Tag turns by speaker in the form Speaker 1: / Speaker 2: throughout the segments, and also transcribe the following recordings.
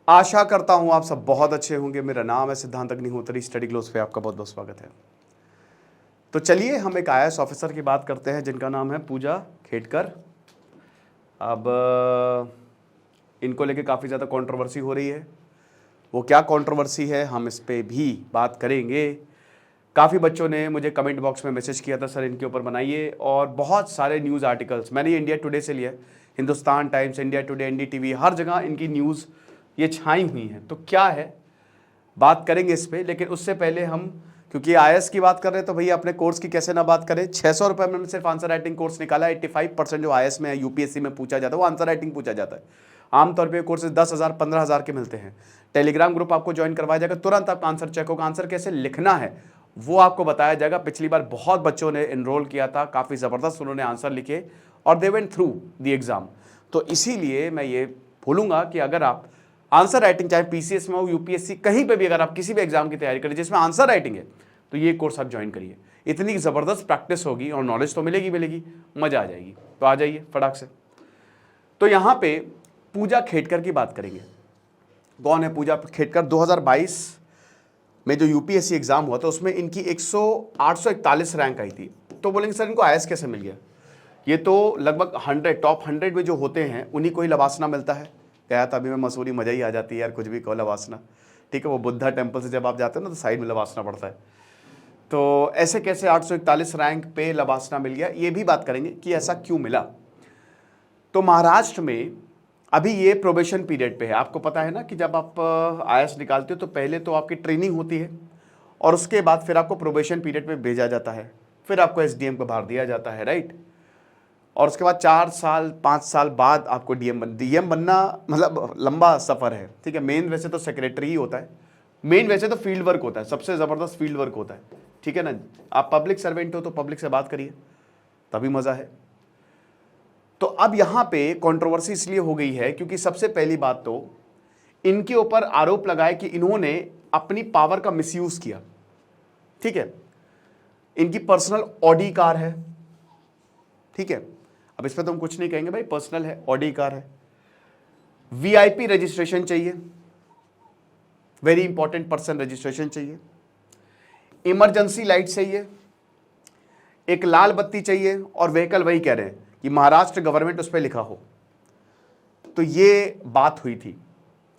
Speaker 1: आशा करता हूं आप सब बहुत अच्छे होंगे। मेरा नाम है सिद्धांत अग्निहोत्री, स्टडी ग्लोस पे आपका बहुत बहुत स्वागत है। तो चलिए हम एक आईएएस ऑफिसर की बात करते हैं जिनका नाम है पूजा खेडकर। अब इनको लेके काफ़ी ज़्यादा कंट्रोवर्सी हो रही है। वो क्या कंट्रोवर्सी है हम इस पे भी बात करेंगे। काफ़ी बच्चों ने मुझे कमेंट बॉक्स में मैसेज किया था, सर इनके ऊपर बनाइए, और बहुत सारे न्यूज़ आर्टिकल्स मैंने इंडिया टुडे से लिया, Hindustan Times, India Today, NDTV, हर जगह इनकी न्यूज़ ये छाई हुई हैं। तो क्या है, बात करेंगे इस पे। लेकिन उससे पहले हम, क्योंकि आईएएस की बात कर रहे हैं तो भैया अपने कोर्स की कैसे ना बात करें। 600 रुपये में सिर्फ आंसर राइटिंग कोर्स निकाला। 85% जो आईएएस में यूपीएससी में पूछा जाता है वो आंसर राइटिंग पूछा जाता है। आमतौर पे कोर्सेज 10,000 15,000 के मिलते हैं। टेलीग्राम ग्रुप आपको ज्वाइन करवाया जाएगा, तुरंत आपका आंसर चेक होगा, आंसर कैसे लिखना है वो आपको बताया जाएगा। पिछली बार बहुत बच्चों ने एनरोल किया था, काफ़ी ज़बरदस्त उन्होंने आंसर लिखे और they went through the exam. तो इसीलिए मैं ये बोलूँगा कि अगर आप आंसर राइटिंग, चाहे पीसीएस में हो, यूपीएससी, कहीं पे भी अगर आप किसी भी एग्जाम की तैयारी करें जिसमें आंसर राइटिंग है, तो ये कोर्स आप ज्वाइन करिए। इतनी ज़बरदस्त प्रैक्टिस होगी और नॉलेज तो मिलेगी, मज़ा आ जाएगी। तो आ जाइए फटाक से। तो यहाँ पे पूजा खेडकर की बात करेंगे। कौन है पूजा खेडकर? 2022 में जो यूपीएससी एग्जाम हुआ था उसमें इनकी 841 रैंक आई थी। तो बोलेंगे सर इनको आईएएस कैसे मिल गया? ये तो लगभग 100 टॉप 100 में जो होते हैं उन्हीं को ही लवासना मिलता है। गया था अभी मैं मसूरी, मजा ही आ जाती है यार, कुछ भी कहो लवासना। ठीक है, वो बुद्धा टेम्पल से जब आप जाते हो ना तो साइड में लवासना पड़ता है। तो ऐसे कैसे 841 रैंक पे लवासना मिल गया, ये भी बात करेंगे कि ऐसा क्यों मिला। तो महाराष्ट्र में अभी ये प्रोबेशन पीरियड पे है। आपको पता है ना कि जब आप आईएएस निकालते हो तो पहले तो आपकी ट्रेनिंग होती है और उसके बाद फिर आपको प्रोबेशन पीरियड पे भेजा जाता है, फिर आपको एसडीएम को भार दिया जाता है, राइट। और उसके बाद 4 साल 5 साल बाद आपको डीएम बनना मतलब लंबा सफ़र है। ठीक है, मेन वैसे तो सेक्रेटरी ही होता है, मेन वैसे तो फील्ड वर्क होता है, सबसे ज़बरदस्त फील्ड वर्क होता है। ठीक है ना, आप पब्लिक सर्वेंट हो तो पब्लिक से बात करिए, तभी मज़ा है। तो अब यहाँ पे कंट्रोवर्सी इसलिए हो गई है क्योंकि सबसे पहली बात तो इनके ऊपर आरोप लगाए कि इन्होंने अपनी पावर का मिसयूज़ किया। ठीक है, इनकी पर्सनल ऑडी कार है। ठीक है, अब इस पर तो हम कुछ नहीं कहेंगे भाई, पर्सनल है, ऑडी कार है। वीआईपी रजिस्ट्रेशन चाहिए, वेरी इंपॉर्टेंट पर्सन रजिस्ट्रेशन चाहिए। इमरजेंसी लाइट चाहिए, एक लाल बत्ती चाहिए, और व्हीकल वही कह रहे हैं कि महाराष्ट्र गवर्नमेंट उस पर लिखा हो। तो ये बात हुई थी।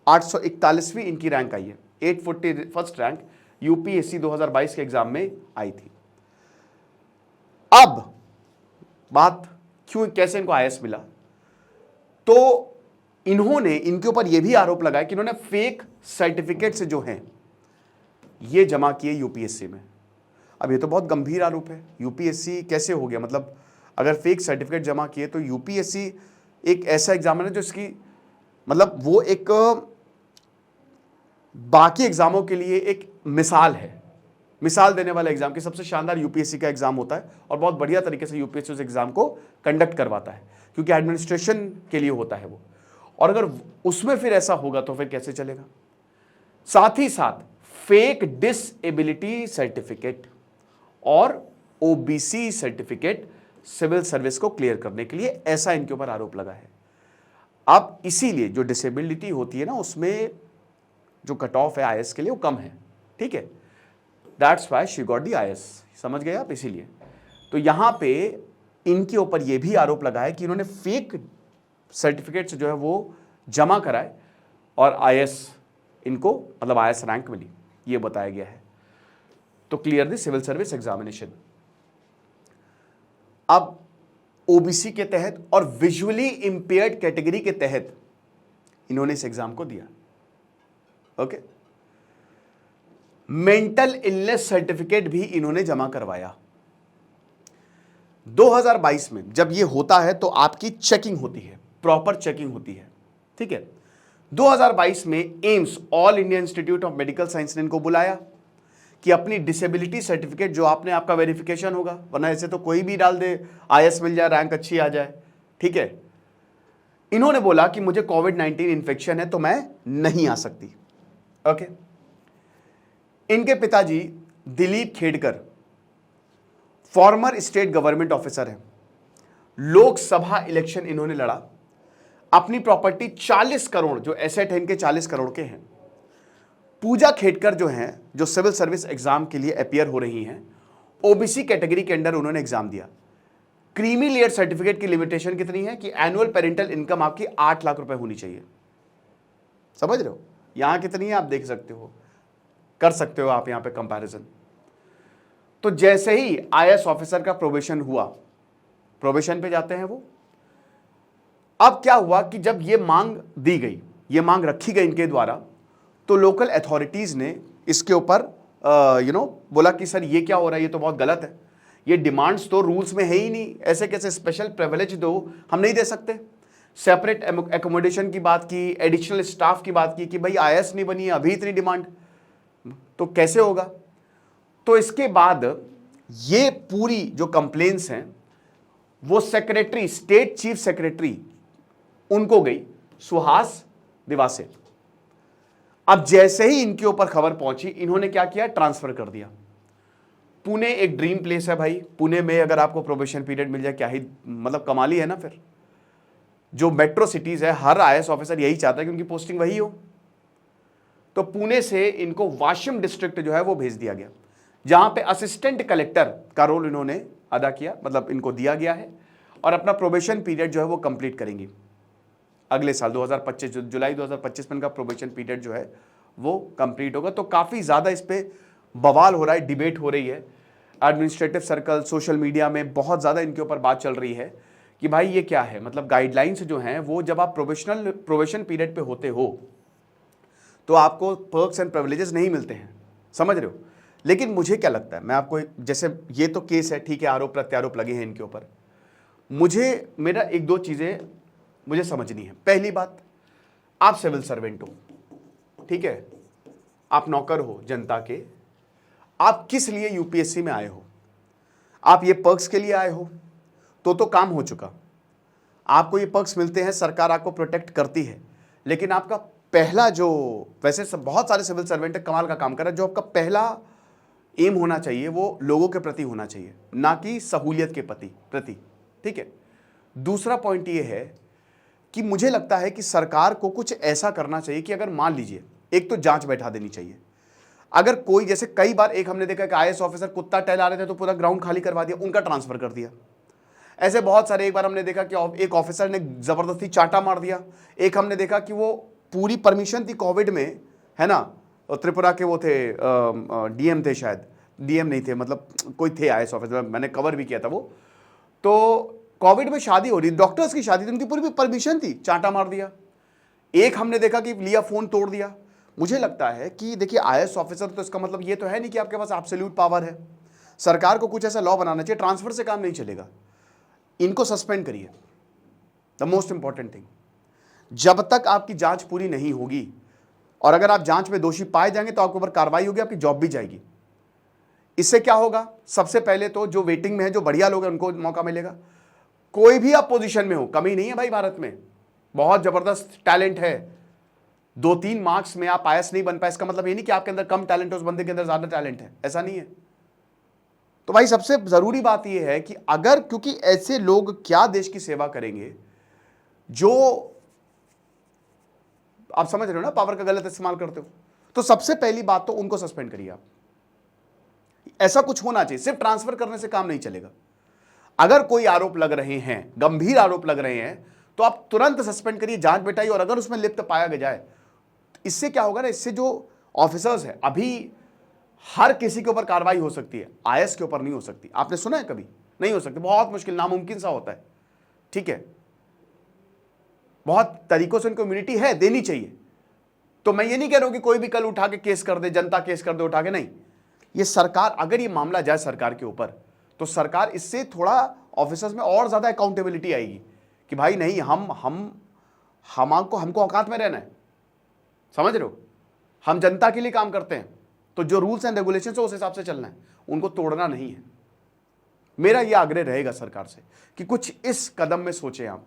Speaker 1: 841वीं इनकी रैंक आई है, 841st रैंक यूपीएससी 2022 के एग्जाम में आई थी। अब बात क्यों, कैसे इनको आईएएस मिला? तो इन्होंने, इनके ऊपर यह भी आरोप लगाया कि इन्होंने फेक सर्टिफिकेट से जो हैं ये जमा किए यूपीएससी में। अब ये तो बहुत गंभीर आरोप है। यूपीएससी कैसे हो गया? मतलब अगर फेक सर्टिफिकेट जमा किए तो यूपीएससी एक ऐसा एग्जाम है जो इसकी मतलब वो एक बाकी एग्जामों के लिए एक मिसाल है, मिसाल देने वाला एग्जाम की सबसे शानदार यूपीएससी का एग्जाम होता है और बहुत बढ़िया तरीके से यूपीएससी उस एग्जाम को कंडक्ट करवाता है क्योंकि एडमिनिस्ट्रेशन के लिए होता है वो। और अगर उसमें फिर ऐसा होगा तो फिर कैसे चलेगा? साथ ही साथ फेक डिसेबिलिटी सर्टिफिकेट और ओबीसी सर्टिफिकेट सिविल सर्विस को क्लियर करने के लिए, ऐसा इनके ऊपर आरोप लगा है। अब इसीलिए जो डिसेबिलिटी होती है ना उसमें जो कट ऑफ है आईएएस के लिए वो कम है। ठीक है, that's why she got the IAS. समझ गए आप? इसीलिए तो यहां पे इनके ऊपर यह भी आरोप लगा है कि इन्होंने फेक सर्टिफिकेट्स जो है वो जमा कराए और आईएएस इनको मतलब आईएएस रैंक मिली, ये बताया गया है। तो clear the civil service examination. अब ओबीसी के तहत और विजुअली इंपेयर्ड कैटेगरी के तहत इन्होंने इस एग्जाम को दिया। ओके, मेंटल इलनेस सर्टिफिकेट भी इन्होंने जमा करवाया। 2022 में जब ये होता है तो आपकी चेकिंग होती है, प्रॉपर चेकिंग होती है। ठीक है, 2022 में AIIMS, all India institute of medical science ने इनको बुलाया कि अपनी डिसेबिलिटी सर्टिफिकेट जो आपने, आपका वेरिफिकेशन होगा, वरना ऐसे तो कोई भी डाल दे आईएएस मिल जाए, रैंक अच्छी आ जाए। ठीक है, इन्होंने बोला कि मुझे कोविड-19 इन्फेक्शन है तो मैं नहीं आ सकती। ओके, इनके पिताजी Dilip Khedkar farmer state government officer हैं। लोकसभा इलेक्शन इन्होंने लड़ा। अपनी प्रॉपर्टी 40 करोड़ जो एसेट है इनके 40 करोड़ के हैं। पूजा खेडकर जो हैं, जो सिविल सर्विस एग्जाम के लिए अपियर हो रही हैं, ओबीसी कैटेगरी के अंडर उन्होंने एग्जाम दिया। क्रीमी लेयर सर्टिफिकेट की लिमिटेशन कितनी है कि एनुअल पेरेंटल इनकम आपकी 8 लाख रुपए होनी चाहिए। समझ रहे हो? यहां कितनी है आप देख सकते हो, कर सकते हो आप यहां पे कंपैरिजन। तो जैसे ही आईएएस ऑफिसर का प्रोबेशन हुआ, प्रोबेशन पे जाते हैं वो। अब क्या हुआ कि जब ये मांग दी गई, ये मांग रखी गई इनके द्वारा, तो लोकल अथॉरिटीज ने इसके ऊपर बोला कि सर ये क्या हो रहा है, ये तो बहुत गलत है, ये डिमांड्स तो रूल्स में है ही नहीं, ऐसे कैसे स्पेशल प्रिविलेज दो, हम नहीं दे सकते। सेपरेट एकोमोडेशन की बात की, एडिशनल स्टाफ की बात की कि भाई आईएएस नहीं बनी है अभी इतनी डिमांड, तो कैसे होगा। तो इसके बाद ये पूरी जो कंप्लेंट्स हैं वो सेक्रेटरी, स्टेट चीफ सेक्रेटरी उनको गई, सुहास दिवासे। अब जैसे ही इनके ऊपर खबर पहुंची, इन्होंने क्या किया, ट्रांसफर कर दिया। पुणे एक ड्रीम प्लेस है भाई, पुणे में अगर आपको प्रोबेशन पीरियड मिल जाए क्या ही मतलब कमाल ही है ना। फिर जो मेट्रो सिटीज है, हर आईएएस ऑफिसर यही चाहता है कि उनकी पोस्टिंग वही हो। तो पुणे से इनको वाशिम डिस्ट्रिक्ट जो है वो भेज दिया गया, जहां पे असिस्टेंट कलेक्टर का रोल इन्होंने अदा किया, मतलब इनको दिया गया है, और अपना प्रोबेशन पीरियड जो है वो कंप्लीट करेंगी अगले साल 2025, जुलाई 2025 में इनका प्रोबेशन पीरियड जो है वो कंप्लीट होगा। तो काफ़ी ज़्यादा इस पर बवाल हो रहा है, डिबेट हो रही है एडमिनिस्ट्रेटिव सर्कल, सोशल मीडिया में बहुत ज़्यादा इनके ऊपर बात चल रही है कि भाई ये क्या है, मतलब गाइडलाइंस जो हैं वो जब आप प्रोबेशन पीरियड पे होते हो तो आपको पर्क्स एंड प्रिविलेजेस नहीं मिलते हैं, समझ रहे हो। लेकिन मुझे क्या लगता है, मैं आपको जैसे ये तो केस है, ठीक है, आरोप प्रत्यारोप लगे हैं इनके ऊपर, मेरा एक दो चीज़ें मुझे समझनी है। पहली बात, आप सिविल सर्वेंट हो, ठीक है, आप नौकर हो जनता के, आप किस लिए यूपीएससी में आए हो? आप ये पर्क्स के लिए आए हो तो काम हो चुका, आपको ये पर्क्स मिलते हैं, सरकार आपको प्रोटेक्ट करती है। लेकिन आपका पहला जो, वैसे सब बहुत सारे सिविल सर्वेंट कमाल का काम कर रहे हैं, जो आपका पहला एम होना चाहिए वो लोगों के प्रति होना चाहिए, ना कि सहूलियत के प्रति, ठीक है। दूसरा पॉइंट ये है कि मुझे लगता है कि सरकार को कुछ ऐसा करना चाहिए कि अगर मान लीजिए, एक तो जांच बैठा देनी चाहिए। अगर कोई, जैसे कई बार एक हमने देखा कि आईएएस ऑफिसर कुत्ता टहला रहे थे तो पूरा ग्राउंड खाली करवा दिया, उनका ट्रांसफर कर दिया। ऐसे बहुत सारे, एक बार हमने देखा कि एक ऑफिसर ने जबरदस्ती चाटा मार दिया। एक हमने देखा कि वो पूरी परमिशन थी कोविड में, है ना, त्रिपुरा के वो थे डीएम थे, शायद डीएम नहीं थे, मतलब कोई थे आईएएस ऑफिसर, मैंने कवर भी किया था वो। तो कोविड में शादी हो रही, डॉक्टर्स की शादी थी, उनकी पूरी परमिशन थी, चांटा मार दिया। एक हमने देखा कि लिया फोन तोड़ दिया। मुझे लगता है कि देखिए आईएएस ऑफिसर, तो इसका मतलब ये तो है नहीं कि आपके पास एब्सोल्यूट पावर है। सरकार को कुछ ऐसा लॉ बनाना चाहिए, ट्रांसफर से काम नहीं चलेगा, इनको सस्पेंड करिए, द मोस्ट इंपॉर्टेंट थिंग। जब तक आपकी जांच पूरी नहीं होगी, और अगर आप जांच में दोषी पाए जाएंगे तो आपके ऊपर कार्रवाई होगी, आपकी जॉब भी जाएगी। इससे क्या होगा, सबसे पहले तो जो वेटिंग में है, जो बढ़िया लोग हैं, उनको मौका मिलेगा। कोई भी आप पोजीशन में हो, कमी नहीं है भाई, भारत में बहुत जबरदस्त टैलेंट है। 2-3 मार्क्स में आप आईएएस नहीं बन पाए, इसका मतलब ये नहीं कि आपके अंदर कम टैलेंट है, उस बंदे के अंदर ज्यादा टैलेंट है, ऐसा नहीं है। तो भाई सबसे जरूरी बात यह है कि अगर, क्योंकि ऐसे लोग क्या देश की सेवा करेंगे जो, आप समझ रहे हो ना, पावर का गलत इस्तेमाल करते हो। तो सबसे पहली बात तो उनको सस्पेंड करिए आप। ऐसा कुछ होना चाहिए, सिर्फ ट्रांसफर करने से काम नहीं चलेगा। अगर कोई आरोप लग रहे हैं, गंभीर आरोप लग रहे हैं, तो आप तुरंत सस्पेंड करिए, जांच बैठाइए, और अगर उसमें लिप्त पाया जाए, इससे क्या होगा ना, इससे जो ऑफिसर्स हैं, अभी हर किसी के ऊपर कार्रवाई हो सकती है, आईएएस के ऊपर नहीं हो सकती। आपने सुना है कभी? नहीं हो सकती, बहुत मुश्किल, नामुमकिन सा होता है, ठीक है। बहुत तरीकों से उनको इम्यूनिटी है, देनी चाहिए। तो मैं ये नहीं कह रहा हूं कि कोई भी कल उठा के केस कर दे, जनता केस कर दे उठा के, नहीं। ये सरकार, अगर ये मामला जाए सरकार के ऊपर, तो सरकार, इससे थोड़ा ऑफिसर्स में और ज्यादा अकाउंटेबिलिटी आएगी कि भाई नहीं, हमको औकात में रहना है, समझ रहे हो, हम जनता के लिए काम करते हैं, तो जो रूल्स एंड रेगुलेशंस है उस हिसाब से चलना है, उनको तोड़ना नहीं है। मेरा यह आग्रह रहेगा सरकार से कि कुछ इस कदम में सोचें आप,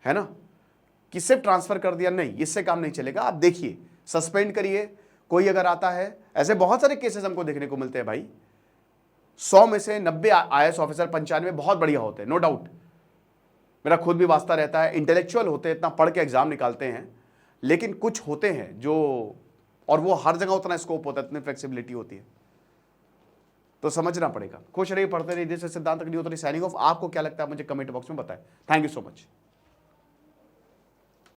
Speaker 1: है ना, कि सिर्फ ट्रांसफर कर दिया नहीं, इससे काम नहीं चलेगा। आप देखिए, सस्पेंड करिए। कोई अगर आता है, ऐसे बहुत सारे केसेस हमको देखने को मिलते हैं भाई, 100 में से 90 आईएएस ऑफिसर, 95 बहुत बढ़िया होते हैं, नो डाउट, मेरा खुद भी वास्ता रहता है, इंटेलेक्चुअल होते हैं, इतना पढ़ के एग्जाम निकालते हैं, लेकिन कुछ होते हैं जो, और वो हर जगह उतना स्कोप होता है, इतनी फ्लेक्सिबिलिटी होती है, तो समझना पड़ेगा। खुश रहिए, पढ़ते रहिए। दिस इज सिद्धांत अग्निहोत्री साइनिंग ऑफ। आपको क्या लगता है मुझे कमेंट बॉक्स में बताएं। Thank you so much.